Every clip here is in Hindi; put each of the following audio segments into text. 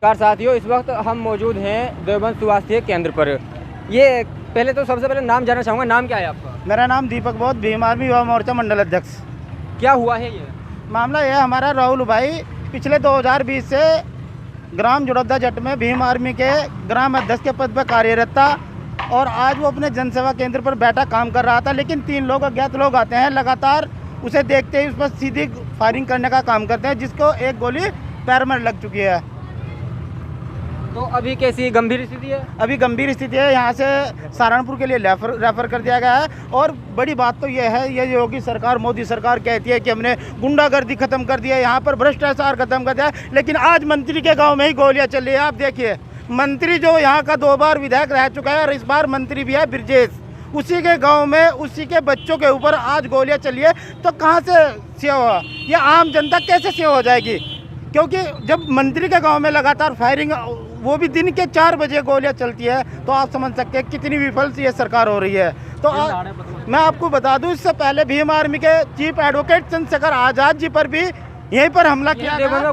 नमस्कार साथियों, इस वक्त हम मौजूद हैं देवबंद स्वास्थ्य केंद्र पर। ये पहले तो सबसे पहले नाम जानना चाहूँगा, नाम क्या है आपका? मेरा नाम दीपक बौद्ध, भीम आर्मी युवा मोर्चा मंडल अध्यक्ष। क्या हुआ है ये मामला यह हमारा राहुल भाई पिछले 2020 से ग्राम जुड़ौदा जट में भीम आर्मी के ग्राम अध्यक्ष के पद पर कार्यरत था और आज वो अपने जनसेवा केंद्र पर बैठा काम कर रहा था, लेकिन 3 लोग अज्ञात लोग आते हैं, लगातार उसे देखते ही उस पर सीधी फायरिंग करने का काम करते हैं, जिसको एक गोली पैर में लग चुकी है। तो अभी कैसी गंभीर स्थिति है? अभी गंभीर स्थिति है, यहाँ से सहारनपुर के लिए रेफर कर दिया गया है। और बड़ी बात तो यह है, ये योगी सरकार, मोदी सरकार कहती है कि हमने गुंडागर्दी खत्म कर दिया है, यहाँ पर भ्रष्टाचार खत्म कर दिया है, लेकिन आज मंत्री के गांव में ही गोलियां चल रही है। आप देखिए, मंत्री जो यहाँ का 2 बार विधायक रह चुका है और इस बार मंत्री भी है ब्रजेश, उसी के गाँव में उसी के बच्चों के ऊपर आज गोलियाँ चली है, तो कहाँ से सेव हुआ? ये आम जनता कैसे सेव हो जाएगी? क्योंकि जब मंत्री के गांव में लगातार फायरिंग, वो भी दिन के 4 बजे गोलियां चलती है, तो आप समझ सकते हैं कितनी विफल ये सरकार हो रही है। तो मैं आपको बता दूं, इससे पहले भीम आर्मी के चीफ एडवोकेट चंद्रशेखर आजाद जी पर भी यहीं पर हमला किया गया,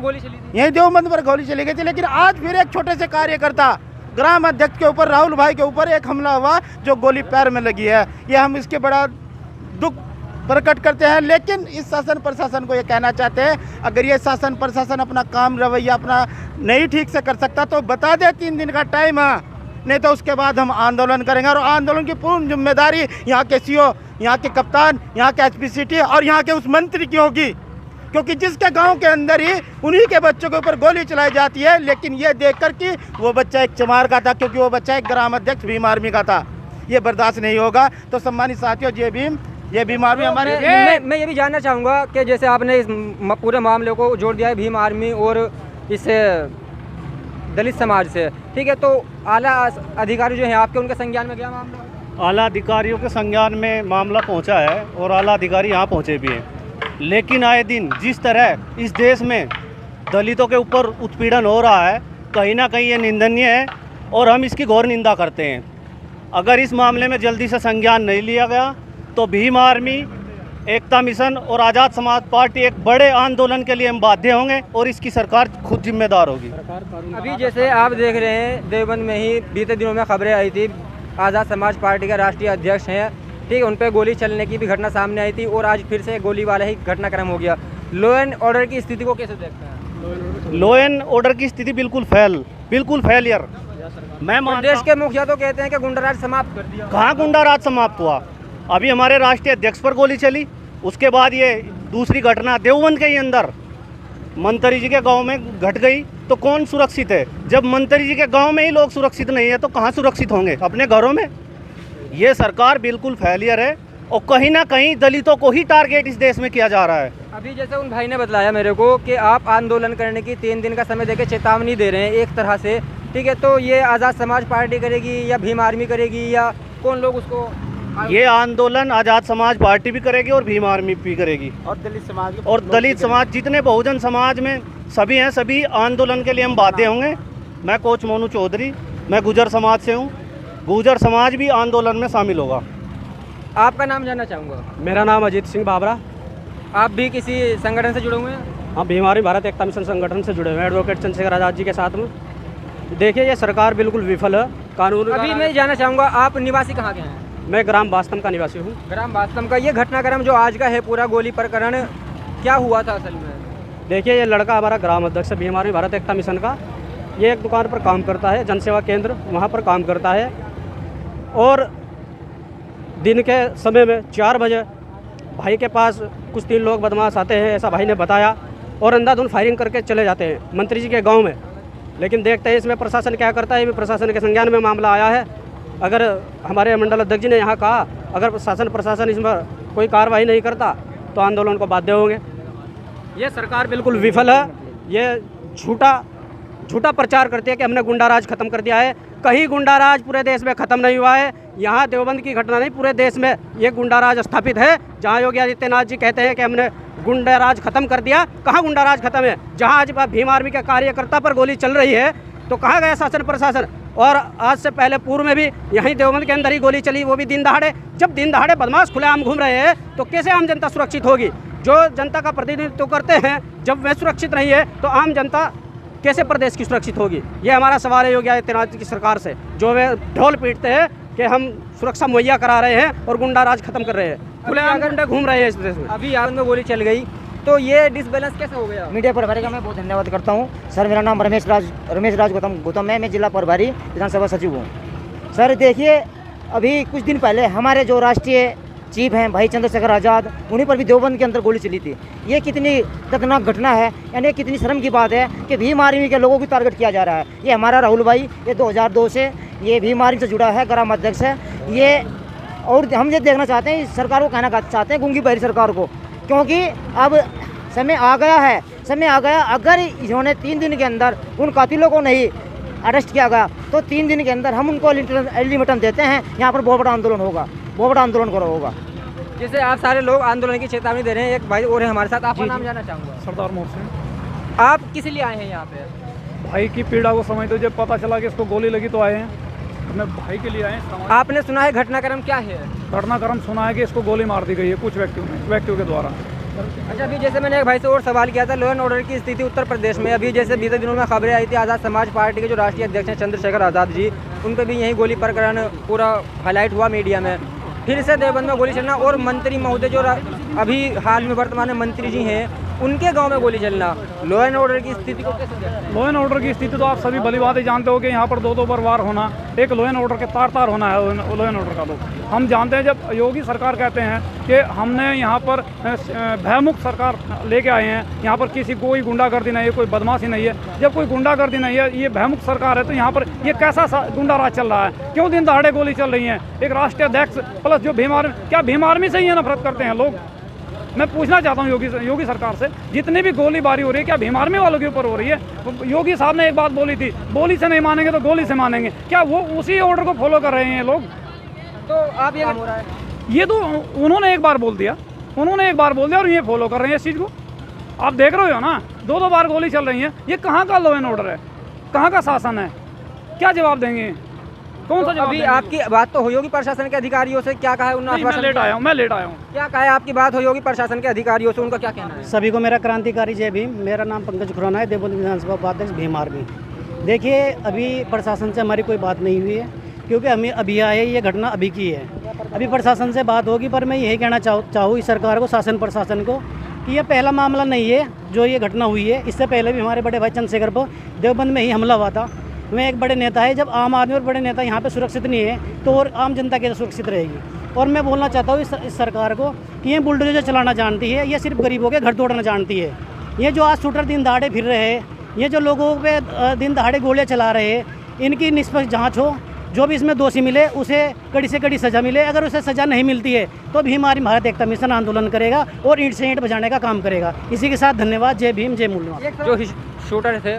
यहीं देवबंद पर गोली चली गई थी। लेकिन आज फिर एक छोटे से कार्यकर्ता ग्राम अध्यक्ष के ऊपर, राहुल भाई के ऊपर एक हमला हुआ, जो गोली पैर में लगी है। ये हम इसके बड़ा दुख प्रकट करते हैं। लेकिन इस शासन प्रशासन को ये कहना चाहते हैं, अगर ये शासन प्रशासन अपना काम रवैया अपना नहीं ठीक से कर सकता तो बता दे, 3 दिन का टाइम है, नहीं तो उसके बाद हम आंदोलन करेंगे। और आंदोलन की पूर्ण जिम्मेदारी यहाँ के सीओ, यहाँ के कप्तान, यहाँ के एसपी सिटी और यहाँ के उस मंत्री की होगी, क्योंकि जिसके गांव के अंदर ही उन्हीं के बच्चों के ऊपर गोली चलाई जाती है। लेकिन ये देखकर कि वो बच्चा एक चमार का था, क्योंकि वो बच्चा एक ग्राम अध्यक्ष भीम आर्मी का था, ये बर्दाश्त नहीं होगा। तो सम्मानित साथियों, ये भीम आर्मी हमारे मैं ये भी जानना चाहूँगा कि जैसे आपने इस पूरे मामले को जोड़ दिया है भीम आर्मी और इस दलित समाज से, ठीक है, तो आला अधिकारी जो हैं आपके, उनके संज्ञान में गया मामला? आला अधिकारियों के संज्ञान में मामला पहुंचा है और आला अधिकारी यहाँ पहुंचे भी हैं, लेकिन आए दिन जिस तरह इस देश में दलितों के ऊपर उत्पीड़न हो रहा है, कहीं ना कहीं ये निंदनीय है और हम इसकी घोर निंदा करते हैं। अगर इस मामले में जल्दी से संज्ञान नहीं लिया गया तो भीम आर्मी, एकता मिशन और आज़ाद समाज पार्टी एक बड़े आंदोलन के लिए हम बाध्य होंगे और इसकी सरकार खुद जिम्मेदार होगी। अभी जैसे आप देख रहे हैं, देवबंद में ही बीते दिनों में खबरें आई थी, आज़ाद समाज पार्टी का राष्ट्रीय अध्यक्ष हैं, ठीक है, उन पर गोली चलने की भी घटना सामने आई थी और आज फिर से गोली वाला ही घटनाक्रम हो गया। लॉ एंड ऑर्डर की स्थिति को कैसे देखते हैं? लॉ एंड ऑर्डर की स्थिति बिल्कुल फेलियर। मैं देश के मुखिया तो कहते हैं कि गुंडाराज समाप्त कर दिया। कहाँ गुंडाराज समाप्त हुआ? अभी हमारे राष्ट्रीय अध्यक्ष पर गोली चली, उसके बाद ये दूसरी घटना देवबंद के ही अंदर मंत्री जी के गांव में घट गई, तो कौन सुरक्षित है? जब मंत्री जी के गांव में ही लोग सुरक्षित नहीं है तो कहाँ सुरक्षित होंगे? अपने घरों में। ये सरकार बिल्कुल फेलियर है और कहीं ना कहीं दलितों को ही टारगेट इस देश में किया जा रहा है। अभी जैसे उन भाई ने बताया मेरे को कि आप आंदोलन करने की 3 दिन का समय देके चेतावनी दे रहे हैं एक तरह से, ठीक है, तो ये आज़ाद समाज पार्टी करेगी या भीम आर्मी करेगी या कौन लोग उसको? ये आंदोलन आज़ाद समाज पार्टी भी करेगी और भीम आर्मी भी करेगी और दलित समाज जितने बहुजन समाज में सभी हैं, सभी आंदोलन के लिए हम बाध्य होंगे। मैं कोच मोनू चौधरी, मैं गुजर समाज से हूँ, गुजर समाज भी आंदोलन में शामिल होगा। आपका नाम जानना चाहूँगा? मेरा नाम अजीत सिंह बाबरा। आप भी किसी संगठन से जुड़े हुए हैं? हाँ, भीम आर्मी भारत एकता मिशन संगठन से जुड़े हुए हैं, एडवोकेट चंद्रशेखर आजाद जी के साथ में। देखिए, ये सरकार बिल्कुल विफल है। कानून अभी मैं जानना चाहूँगा, आप निवासी कहाँ के हैं? मैं ग्राम वास्तम का निवासी हूँ। ग्राम वास्तम का ये घटनाक्रम जो आज का है, पूरा गोली प्रकरण, क्या हुआ था असल में? देखिए, ये लड़का हमारा ग्राम अध्यक्ष है भीम आर्मी भारत एकता मिशन का। ये एक दुकान पर काम करता है, जनसेवा केंद्र, वहाँ पर काम करता है, और दिन के समय में 4 बजे भाई के पास कुछ 3 लोग बदमाश आते हैं, ऐसा भाई ने बताया, और अंधाधुंध फायरिंग करके चले जाते हैं मंत्री जी के गाँव में। लेकिन देखते हैं इसमें प्रशासन क्या करता है। ये प्रशासन के संज्ञान में मामला आया है। अगर हमारे मंडल अध्यक्ष जी ने यहाँ कहा, अगर शासन प्रशासन इसमें कोई कार्रवाई नहीं करता तो आंदोलन को बाध्य होंगे। ये सरकार बिल्कुल विफल है। ये झूठा प्रचार करती है कि हमने गुंडाराज खत्म कर दिया है। कहीं गुंडाराज पूरे देश में खत्म नहीं हुआ है। यहाँ देवबंद की घटना नहीं, पूरे देश में ये गुंडाराज स्थापित है। जहाँ योगी आदित्यनाथ जी कहते हैं कि हमने गुंडाराज खत्म कर दिया, कहाँ गुंडाराज खत्म है? जहाँ आज भीम आर्मी के कार्यकर्ता पर गोली चल रही है तो कहाँ गया शासन प्रशासन? और आज से पहले पूर्व में भी यहीं देवबंद के अंदर ही गोली चली, वो भी दिन दहाड़े। जब दिन दहाड़े बदमाश खुलेआम घूम रहे हैं तो कैसे आम जनता सुरक्षित होगी? जो जनता का प्रतिनिधित्व करते हैं, जब वे सुरक्षित नहीं है तो आम जनता कैसे प्रदेश की सुरक्षित होगी? ये हमारा सवाल है योगी आदित्यनाथ की सरकार से, जो वे ढोल पीटते हैं कि हम सुरक्षा मुहैया करा रहे हैं और गुंडा राज खत्म कर रहे हैं। खुलेआम गुंडे घूम रहे हैं इस देश में। अभी आनंद में गोली चल गई तो ये डिसबैलेंस कैसे हो गया? मीडिया प्रभारी का मैं बहुत धन्यवाद करता हूं। सर, मेरा नाम रमेश राज गौतम है। मैं जिला प्रभारी विधानसभा सचिव हूं। सर देखिए, अभी कुछ दिन पहले हमारे जो राष्ट्रीय चीफ हैं भाई चंद्रशेखर आज़ाद, उन्हीं पर भी देवबंद के अंदर गोली चली थी। ये कितनी दर्दनाक घटना है, यानी कितनी शर्म की बात है कि भीम आर्मी के लोगों की टारगेट किया जा रहा है। ये हमारा राहुल भाई, ये 2002 से ये भीम आर्मी से जुड़ा है, ग्राम अध्यक्ष है ये। और हम ये देखना चाहते हैं, इस सरकार को कहना चाहते हैं, गूंगी बहरी सरकार को, क्योंकि अब समय आ गया। अगर इन्होंने 3 दिन के अंदर उन कातिलों को नहीं अरेस्ट किया गया तो 3 दिन के अंदर हम उनको अल्टीमेटम देते हैं। यहाँ पर बहुत बड़ा आंदोलन होगा, बहुत बड़ा आंदोलन करो होगा। जैसे आप सारे लोग आंदोलन की चेतावनी दे रहे हैं, एक भाई और है हमारे साथ, आपका नाम जानना चाहूँगा। सरदार मोहन सिंह। आप किस लिए आए हैं यहाँ पे? भाई की पीड़ा को समझते, जब पता चला कि इसको गोली लगी तो आए हैं। मैं भाई के लिए आए हैं। आपने सुना है घटनाक्रम क्या है? घटनाक्रम सुना है कि इसको गोली मार दी गई है कुछ व्यक्तियों के द्वारा। अच्छा, अभी जैसे मैंने एक भाई से और सवाल किया था, लॉ एंड ऑर्डर की स्थिति उत्तर प्रदेश में अभी जैसे बीते दिनों में खबरें आई थी, आज़ाद समाज पार्टी के जो राष्ट्रीय अध्यक्ष हैं चंद्रशेखर आज़ाद जी, उन पर भी यही गोली प्रकरण पूरा हाईलाइट हुआ मीडिया में। फिर से देवबंद में गोली चलना और मंत्री महोदय जो अभी हाल में वर्तमान में मंत्री जी हैं, उनके गांव में गोली चलना, लॉ एंड ऑर्डर की स्थिति को कैसे देखते हैं? लॉ एंड ऑर्डर की स्थिति तो आप सभी भली बात ही जानते हो कि यहाँ पर 2 बार वार होना, एक लॉ एंड ऑर्डर के तार होना है लॉ एंड ऑर्डर का। लोग हम जानते हैं, जब योगी सरकार कहते हैं कि हमने यहाँ पर भयमुक्त सरकार लेके आए हैं, यहाँ पर किसी कोई गुंडागर्दी नहीं है, कोई बदमाशी नहीं है। जब कोई गुंडागर्दी नहीं है, ये भयमुक्त सरकार है, तो यहाँ पर ये कैसा गुंडा राज चल रहा है? क्यों दिन दहाड़े गोली चल रही है? एक राष्ट्रीय अध्यक्ष प्लस जो क्या भीम आर्मी से ही नफरत करते हैं लोग? मैं पूछना चाहता हूँ योगी सरकार से, जितनी भी गोलीबारी हो रही है क्या भीम आर्मी वालों के ऊपर हो रही है? योगी साहब ने एक बात बोली थी, बोली से नहीं मानेंगे तो गोली से मानेंगे। क्या वो उसी ऑर्डर को फॉलो कर रहे हैं लोग? तो आप ये हो रहा है, ये तो उन्होंने एक बार बोल दिया और ये फॉलो कर रहे हैं इस चीज़ को। आप देख रहे हो ना, 2 बार गोली चल रही है। ये कहाँ का लॉ एंड ऑर्डर है? कहाँ का शासन है? क्या जवाब देंगे? कौन सा जवाब अभी देंगे? आपकी बात तो हुई होगी प्रशासन के अधिकारियों से, क्या कहा है उन्होंने? मैं लेट आया हूँ। क्या कहा है? आपकी बात हुई होगी प्रशासन के अधिकारियों से, उनका क्या कहना है? सभी को मेरा क्रांतिकारी जय भीम। मेरा नाम पंकज खुराना है, देवबंद विधानसभा उपाध्यक्ष भीम आर्मी। देखिए, अभी प्रशासन से हमारी कोई बात नहीं हुई है, क्योंकि हमें अभी आए, ये घटना अभी की है। अभी प्रशासन से बात होगी, पर मैं यही कहना चाहूँ इस सरकार को, शासन प्रशासन को, कि यह पहला मामला नहीं है जो ये घटना हुई है। इससे पहले भी हमारे बड़े भाई चंद्रशेखर पर देवबंद में ही हमला हुआ था। मैं एक बड़े नेता है, जब आम आदमी और बड़े नेता यहाँ पे सुरक्षित नहीं है तो और आम जनता कैसे सुरक्षित रहेगी? और मैं बोलना चाहता हूँ इस सरकार को कि ये बुलडोजर चलाना जानती है, ये सिर्फ गरीबों के घर तोड़ना जानती है। ये जो आज शूटर दिन दहाड़े फिर रहे हैं, ये जो लोगों पे दिन दहाड़े गोलियाँ चला रहे हैं, इनकी निष्पक्ष जाँच हो। जो भी इसमें दोषी मिले उसे कड़ी से कड़ी सज़ा मिले। अगर उसे सज़ा नहीं मिलती है तो भी हमारी भारत एकता मिशन आंदोलन करेगा और ईंट से ईंट बजाने का काम करेगा। इसी के साथ धन्यवाद। जय भीम, जय मूल्यवान। जो शूटर थे,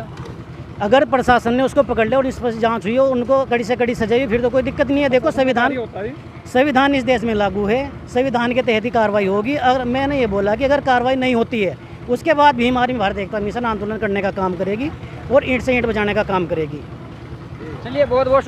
अगर प्रशासन ने उसको पकड़ लिया और इस पर जांच हुई और उनको कड़ी से कड़ी सजा हुई, फिर तो कोई दिक्कत नहीं है। देखो, संविधान इस देश में लागू है, संविधान के तहत ही कार्रवाई होगी। अगर मैंने ये बोला कि अगर कार्रवाई नहीं होती है, उसके बाद भीम आर्मी भारत एकता मिशन आंदोलन करने का काम करेगी और ईंट से ईंट बजाने का काम करेगी। चलिए, बहुत बहुत